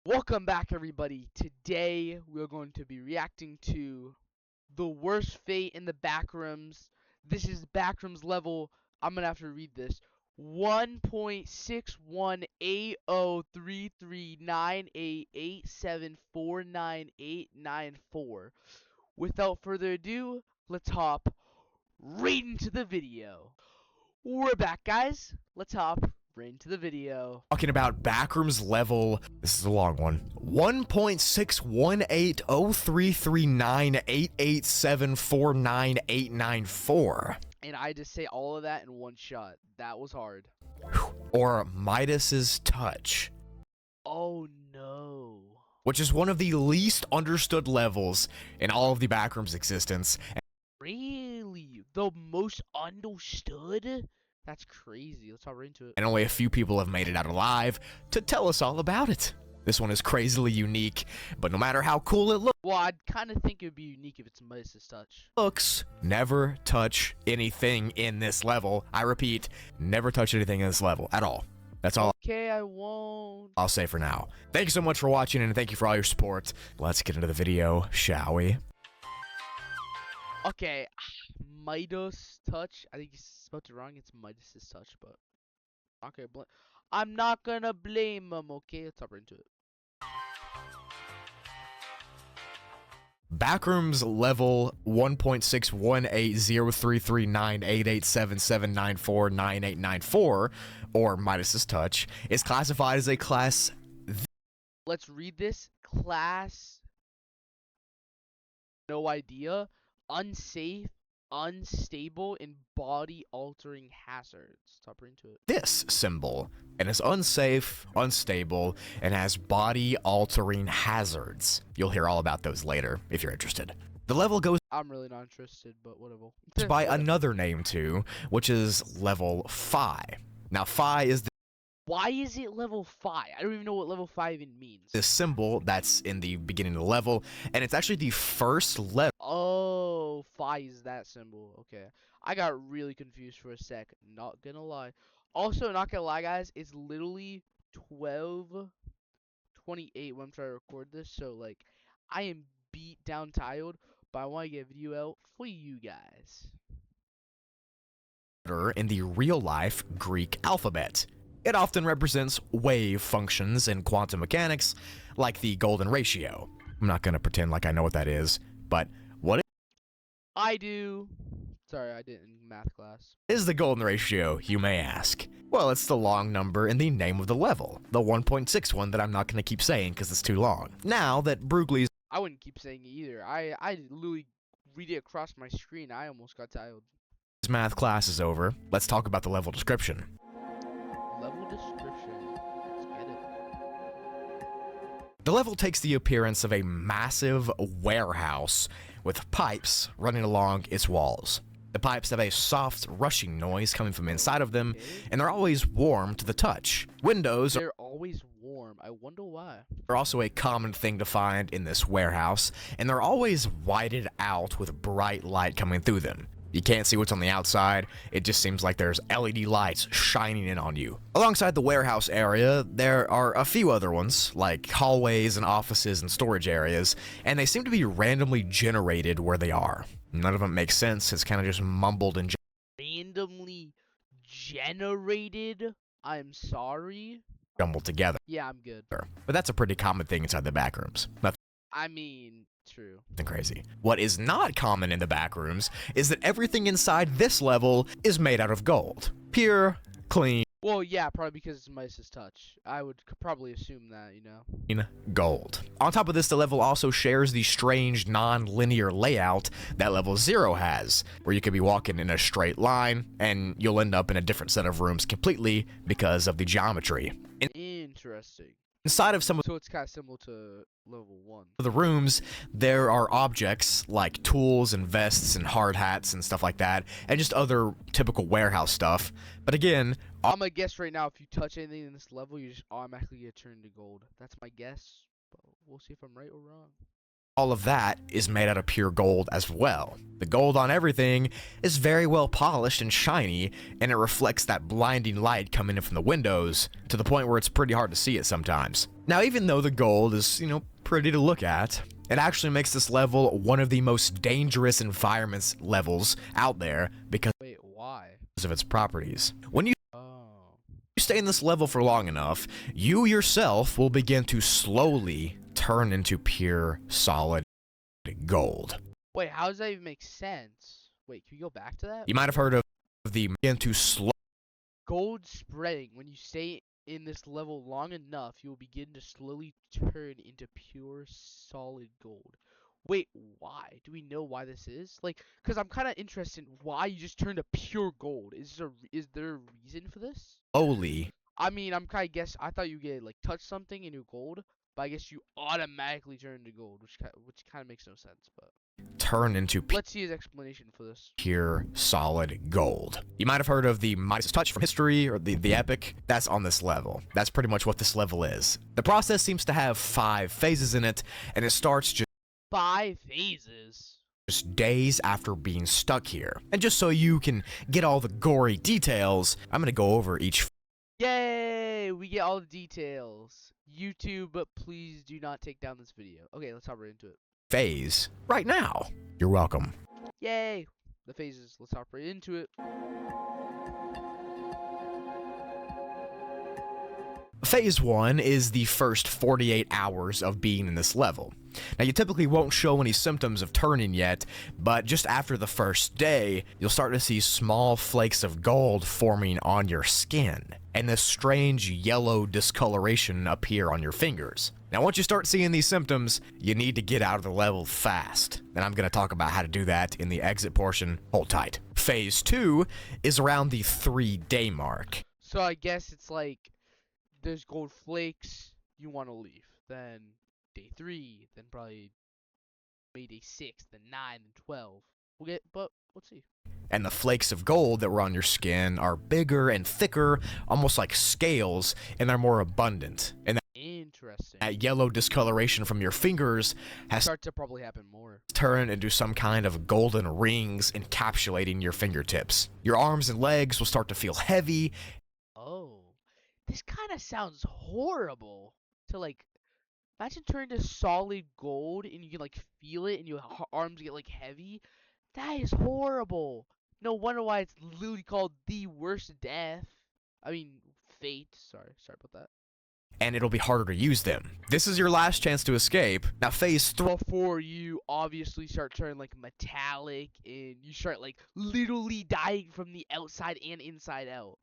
Welcome back, everybody. Today we're going to be reacting to the worst fate in the backrooms. This is backrooms level. I'm gonna have to read this. 1.618033988749894. Without further ado, let's hop right into the video. We're back, guys. Let's hop right into the video. Talking about Backrooms level, this is a long one, 1.618033988749894. And I just say all of that in one shot. That was hard. Or Midas's Touch, Oh no. which is one of the least understood levels in all of the Backrooms existence. Really? The most understood? That's crazy. Let's hop right into it. And only a few people have made it out alive to tell us all about it. This one is crazily unique, but no matter how cool it Well, I'd kind of think it would be unique if it's Midas's Touch. looks, never touch anything in this level. I repeat, never touch anything in this level at all. That's all Okay, I won't. I'll say for now. Thank you so much for watching, and thank you for all your support. Let's get into the video, shall we? Okay, Midas Touch. I think you spelled it wrong. It's Midas's Touch, but okay, I'm not gonna blame him. Okay, let's hop right into it. Backrooms level 1.61803398877949894, or Midas's Touch, is classified as a class. Let's read this. Class. No idea. Unsafe, unstable, and body-altering hazards. Top right into it. This symbol, and is unsafe, unstable, and has body-altering hazards. You'll hear all about those later if you're interested. The level goes I'm really not interested, but whatever. by another name too, which is level Phi. Now, Phi is Why is it level 5? I don't even know what level 5 even means. this symbol that's in the beginning of the level, and it's actually the first letter. Oh, Phi is that symbol. Okay. I got really confused for a sec. Not gonna lie. Also, not gonna lie, guys. It's literally 12:28 when I'm trying to record this. So, like, I am beat down tired, but I want to get a video out for you guys. In the real-life Greek alphabet. It often represents wave functions in quantum mechanics, like the golden ratio. I'm not going to pretend like I know what that is, but what I do. Sorry, I didn't in math class. is the golden ratio, you may ask? Well, it's the long number in the name of the level, the 1.61 that I'm not going to keep saying because it's too long. Now that Brugley's I wouldn't keep saying it either. I literally read it across my screen. I almost got tired. math class is over, let's talk about the level description. Level description. Let's get it. The level takes the appearance of a massive warehouse with pipes running along its walls. The pipes have a soft rushing noise coming from inside of them, and they're always warm to the touch. Windows They're always warm. I wonder why. are also a common thing to find in this warehouse, and they're always whited out with bright light coming through them. You can't see what's on the outside, it just seems like there's LED lights shining in on you. Alongside the warehouse area, there are a few other ones, like hallways and offices and storage areas, and they seem to be randomly generated where they are. None of them make sense, it's kind of just mumbled and Randomly generated? I'm sorry? jumbled together. Yeah, I'm good. But that's a pretty common thing inside the backrooms. I mean, true. Nothing crazy. What is not common in the backrooms is that everything inside this level is made out of gold. Pure, clean Well, yeah, probably because it's Midas's Touch. I would probably assume that, you know. gold. On top of this, the level also shares the strange non-linear layout that level 0 has, where you could be walking in a straight line and you'll end up in a different set of rooms completely because of the geometry. Interesting. Inside of some of So it's kind of similar to level 1. the rooms, there are objects like tools and vests and hard hats and stuff like that, and just other typical warehouse stuff. But again, I'm gonna guess right now if you touch anything in this level, you just automatically get turned to gold. That's my guess, but we'll see if I'm right or wrong. all of that is made out of pure gold as well. The gold on everything is very well polished and shiny, and it reflects that blinding light coming in from the windows to the point where it's pretty hard to see it sometimes. Now, even though the gold is, pretty to look at, it actually makes this level one of the most dangerous environments levels out there because Wait, why? of its properties. When you Oh. stay in this level for long enough, you yourself will begin to slowly turn into pure solid gold. Wait, how does that even make sense? Wait, can we go back to that? You might have heard of the begin to slow Gold spreading. When you stay in this level long enough, you will begin to slowly turn into pure solid gold. Wait, why? Do we know why this is? Like, because I'm kind of interested in why you just turned to pure gold. Is there a reason for this? slowly I mean, I'm kind of guess. I thought you get like touch something and you're gold, but I guess you automatically turn to gold, which kind of makes no sense. But turn into let's see his explanation for this. pure solid gold. You might have heard of the Midas Touch from history or the epic. That's on this level. That's pretty much what this level is. The process seems to have 5 phases in it, and it starts just 5 phases. days after being stuck here. And just so you can get all the gory details, I'm going to go over each Yay! We get all the details. YouTube, but please do not take down this video. Okay, let's hop right into it. phase right now. You're welcome. Yay! The phases. Let's hop right into it. Phase 1 is the first 48 hours of being in this level. Now, you typically won't show any symptoms of turning yet, but just after the first day, you'll start to see small flakes of gold forming on your skin, and this strange yellow discoloration appear on your fingers. Now, once you start seeing these symptoms, you need to get out of the level fast, and I'm going to talk about how to do that in the exit portion. Hold tight. Phase 2 is around the 3-day mark. So I guess it's like there's gold flakes, you want to leave. Then day 3, then probably maybe day 6, then 9, then 12. But let's see. And the flakes of gold that were on your skin are bigger and thicker, almost like scales, and they're more abundant. And Interesting. that yellow discoloration from your fingers has Start to probably happen more. turned into some kind of golden rings encapsulating your fingertips. Your arms and legs will start to feel heavy. Oh, this kind of sounds horrible. To like, imagine turning to solid gold and you can like feel it and your arms get like heavy. That is horrible. No wonder why it's literally called the worst death. I mean, fate. Sorry about that. And it'll be harder to use them. This is your last chance to escape. Now, phase 3 Before you obviously start turning like metallic and you start like literally dying from the outside and inside out.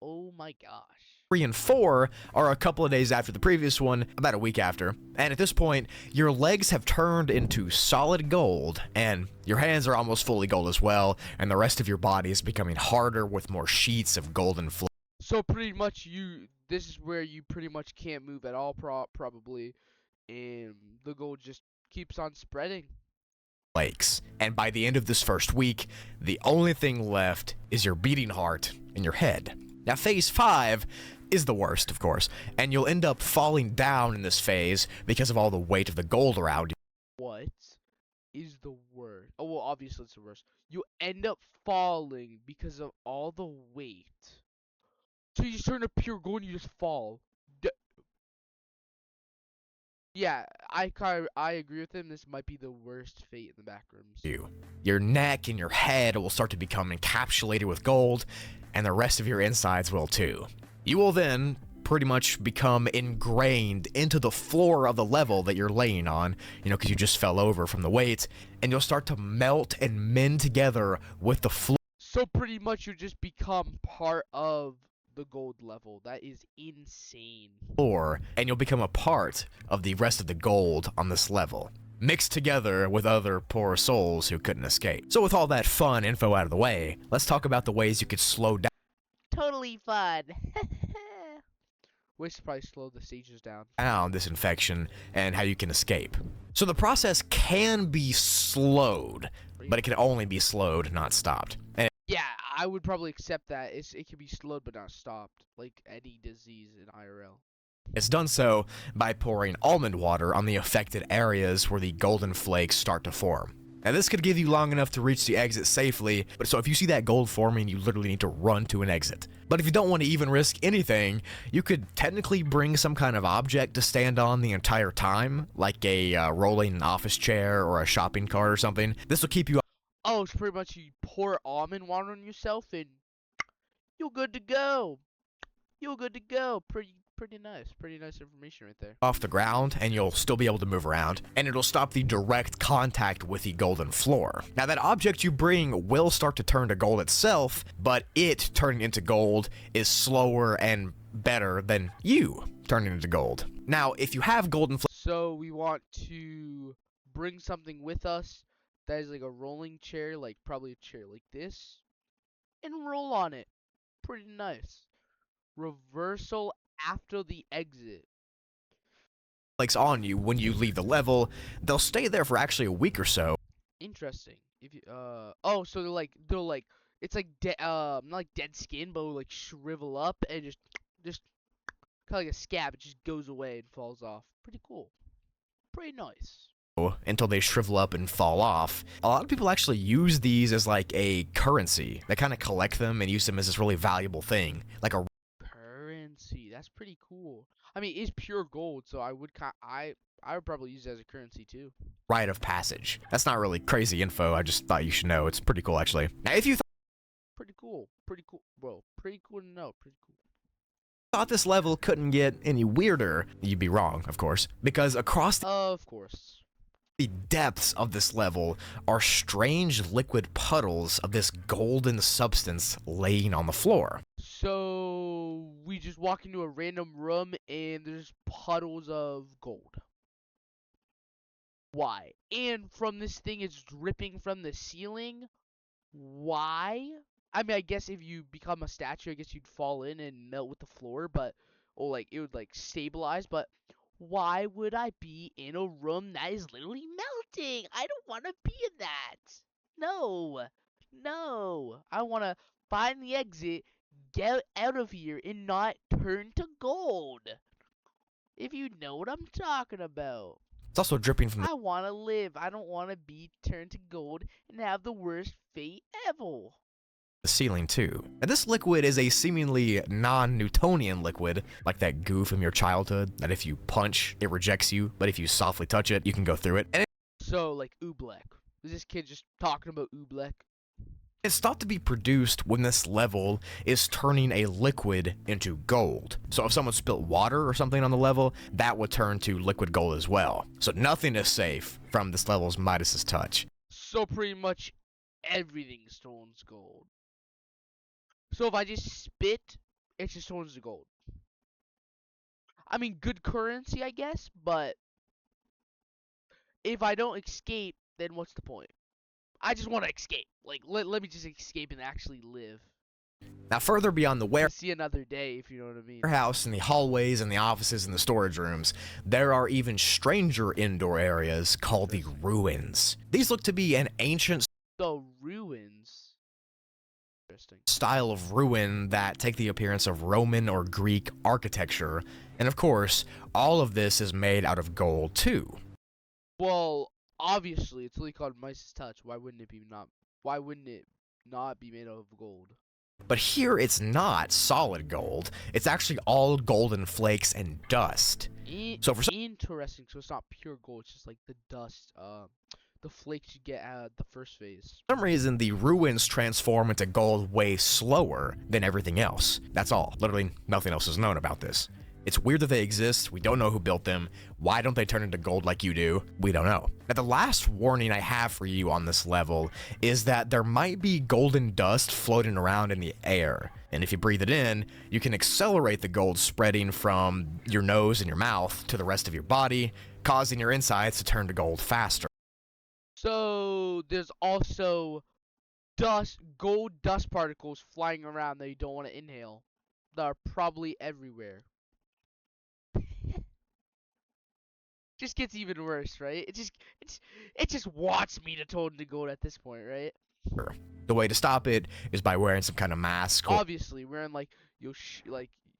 Oh my gosh. and 4 are a couple of days after the previous one, about a week after. And at this point, your legs have turned into solid gold, and your hands are almost fully gold as well, and the rest of your body is becoming harder with more sheets of golden flakes. So pretty much this is where you pretty much can't move at all probably, and the gold just keeps on spreading. And by the end of this first week, the only thing left is your beating heart and your head. Now, phase 5 is the worst, of course, and you'll end up falling down in this phase because of all the weight of the gold around you. What is the word? Oh, well, obviously it's the worst. You end up falling because of all the weight. So you just turn to pure gold and you just fall. Yeah, I agree with him. This might be the worst fate in the Backrooms. Your neck and your head will start to become encapsulated with gold, and the rest of your insides will too. You will then pretty much become ingrained into the floor of the level that you're laying on, because you just fell over from the weight, and you'll start to melt and mend together with the floor. So pretty much you just become part of the gold level. That is insane. And you'll become a part of the rest of the gold on this level, mixed together with other poor souls who couldn't escape. So with all that fun info out of the way, let's talk about the ways you could slow Totally fun. We should probably slow the stages down. down this infection and how you can escape. So the process can be slowed, but it can only be slowed, not stopped. And Yeah, I would probably accept that. It can be slowed but not stopped, like any disease in IRL. It's done so by pouring almond water on the affected areas where the golden flakes start to form. Now this could give you long enough to reach the exit safely, but so if you see that gold forming, you literally need to run to an exit. But if you don't want to even risk anything, you could technically bring some kind of object to stand on the entire time, like a rolling office chair or a shopping cart or something. This will keep you Oh, it's pretty much you pour almond water on yourself and you're good to go. You're good to go. Pretty nice. Pretty nice information right there. off the ground and you'll still be able to move around, and it'll stop the direct contact with the golden floor. Now that object you bring will start to turn to gold itself, but it turning into gold is slower and better than you turning into gold. Now if you have golden So we want to bring something with us that is like a rolling chair, like probably a chair like this, and roll on it. Pretty nice. Reversal after the exit. flakes on you when you leave the level, they'll stay there for actually a week or so. Interesting. If you oh, so they're like it's like not like dead skin, but like shrivel up and just kind of like a scab. It just goes away and falls off. Pretty cool. Pretty nice. Until they shrivel up and fall off. A lot of people actually use these as like a currency. They kind of collect them and use them as this really valuable thing, like a Currency. That's pretty cool. I mean, it's pure gold, so I would I would probably use it as a currency too. rite of passage. That's not really crazy info. I just thought you should know. It's pretty cool, actually. Now, if you Pretty cool. Pretty cool. Well, pretty cool to know. Pretty cool. thought this level couldn't get any weirder, you'd be wrong, of course, because across Of course. the depths of this level are strange liquid puddles of this golden substance laying on the floor. So we just walk into a random room and there's puddles of gold. Why? And from this thing it's dripping from the ceiling. Why? I mean, I guess if you become a statue, I guess you'd fall in and melt with the floor, but or like it would like stabilize, but why would I be in a room that is literally melting? I don't want to be in that. No. No. I want to find the exit, get out of here and not turn to gold. If you know what I'm talking about. It's also dripping from I want to live. I don't want to be turned to gold and have the worst fate ever. the ceiling, too. Now, this liquid is a seemingly non-Newtonian liquid, like that goo from your childhood, that if you punch, it rejects you, but if you softly touch it, you can go through it. And So, like, oobleck. Is this kid just talking about oobleck? it's thought to be produced when this level is turning a liquid into gold. So if someone spilt water or something on the level, that would turn to liquid gold as well. So nothing is safe from this level's Midas's touch. So pretty much everything turns gold. So if I just spit, it just turns to gold. I mean, good currency, I guess, but if I don't escape, then what's the point? I just want to escape. Like, let me just escape and actually live. Now further beyond the To see another day, if you know what I mean. warehouse and the hallways and the offices and the storage rooms, there are even stranger indoor areas called the ruins. These look to be an ancient The ruins. Interesting. style of ruin that take the appearance of Roman or Greek architecture, and of course, all of this is made out of gold too. Well, obviously, it's really called Mice's Touch. Why wouldn't it be not? Why wouldn't it not be made out of gold? But here it's not solid gold, it's actually all golden flakes and dust. So for some Interesting. So it's not pure gold. It's just like the dust, the flakes you get out of the first phase. reason, the ruins transform into gold way slower than everything else. That's all. Literally nothing else is known about this. It's weird that they exist. We don't know who built them. Why don't they turn into gold like you do? We don't know. Now, the last warning I have for you on this level is that there might be golden dust floating around in the air. And if you breathe it in, you can accelerate the gold spreading from your nose and your mouth to the rest of your body, causing your insides to turn to gold faster. So there's also gold dust particles flying around that you don't want to inhale. That are probably everywhere. Just gets even worse, right? It just wants me to turn to gold at this point, right? The way to stop it is by wearing some kind of mask or Obviously, wearing like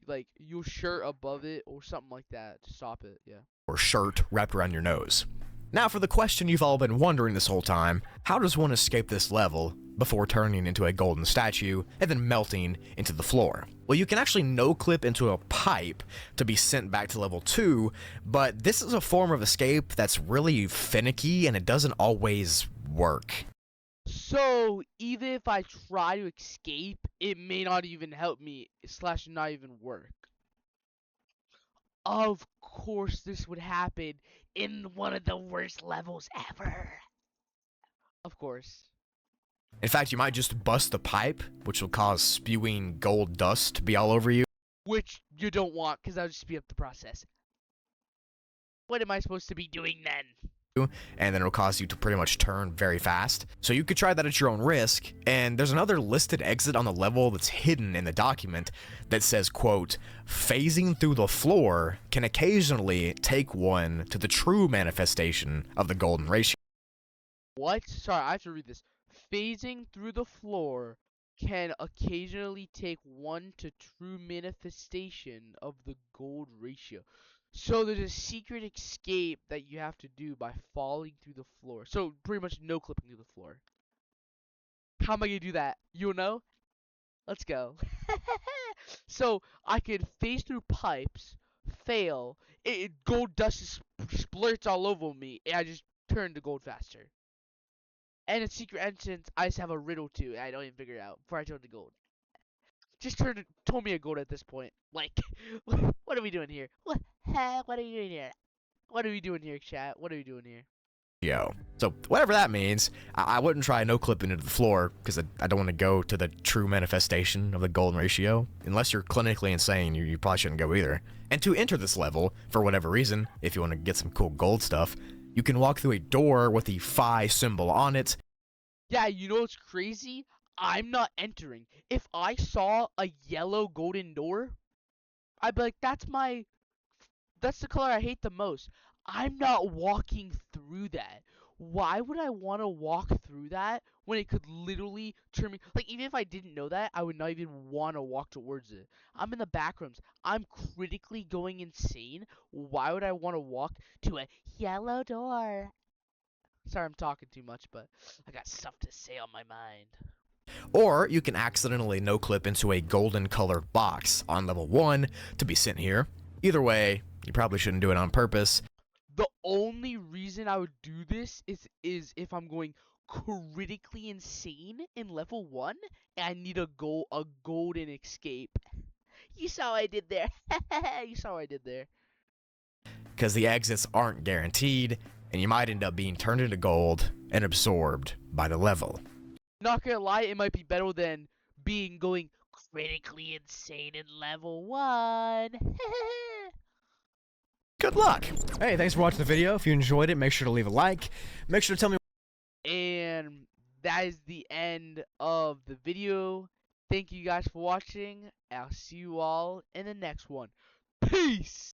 like your shirt above it or something like that to stop it. Yeah. or shirt wrapped around your nose. Now for the question you've all been wondering this whole time, how does one escape this level before turning into a golden statue and then melting into the floor? Well, you can actually no-clip into a pipe to be sent back to level 2, but this is a form of escape that's really finicky and it doesn't always work. So even if I try to escape, it may not even help me slash not even work. Of course, this would happen in one of the worst levels ever. Of course. In fact, you might just bust the pipe, which will cause spewing gold dust to be all over you. Which you don't want, because that'll just speed up the process. What am I supposed to be doing then? And then it'll cause you to pretty much turn very fast. So you could try that at your own risk, and there's another listed exit on the level that's hidden in the document that says, quote, phasing through the floor can occasionally take one to the true manifestation of the golden ratio. What? Sorry, I have to read this. Phasing through the floor can occasionally take one to true manifestation of the gold ratio. So there's a secret escape that you have to do by falling through the floor. So pretty much no clipping through the floor. How am I gonna do that? You know? Let's go. So I could phase through pipes, fail, gold dust just splurts all over me, and I just turn to gold faster. And a secret entrance, I just have a riddle to. I don't even figure it out before I turn to gold. Just told me a gold at this point. Like, what are we doing here? What are you doing here? What are we doing here, chat? What are we doing here? So whatever that means, I wouldn't try no clipping into the floor because I don't want to go to the true manifestation of the golden ratio. Unless you're clinically insane, you probably shouldn't go either. And to enter this level, for whatever reason, if you want to get some cool gold stuff, you can walk through a door with the phi symbol on it. Yeah, you know what's crazy? I'm not entering. If I saw a yellow golden door, I'd be like, that's the color I hate the most. I'm not walking through that. Why would I want to walk through that when it could literally turn me? Like, even if I didn't know that, I would not even want to walk towards it. I'm in the back rooms. I'm critically going insane. Why would I want to walk to a yellow door? Sorry, I'm talking too much, but I got stuff to say on my mind. Or you can accidentally no-clip into a golden colored box on level 1 to be sent here. Either way, you probably shouldn't do it on purpose. The only reason I would do this is if I'm going critically insane in level 1 and I need a golden escape. You saw what I did there. You saw what I did there. Because the exits aren't guaranteed, and you might end up being turned into gold and absorbed by the level. Not gonna lie, it might be better than going critically insane in level 1. Good luck! Hey, thanks for watching the video. If you enjoyed it, make sure to leave a like. Make sure to tell me. And that is the end of the video. Thank you guys for watching. I'll see you all in the next one. Peace!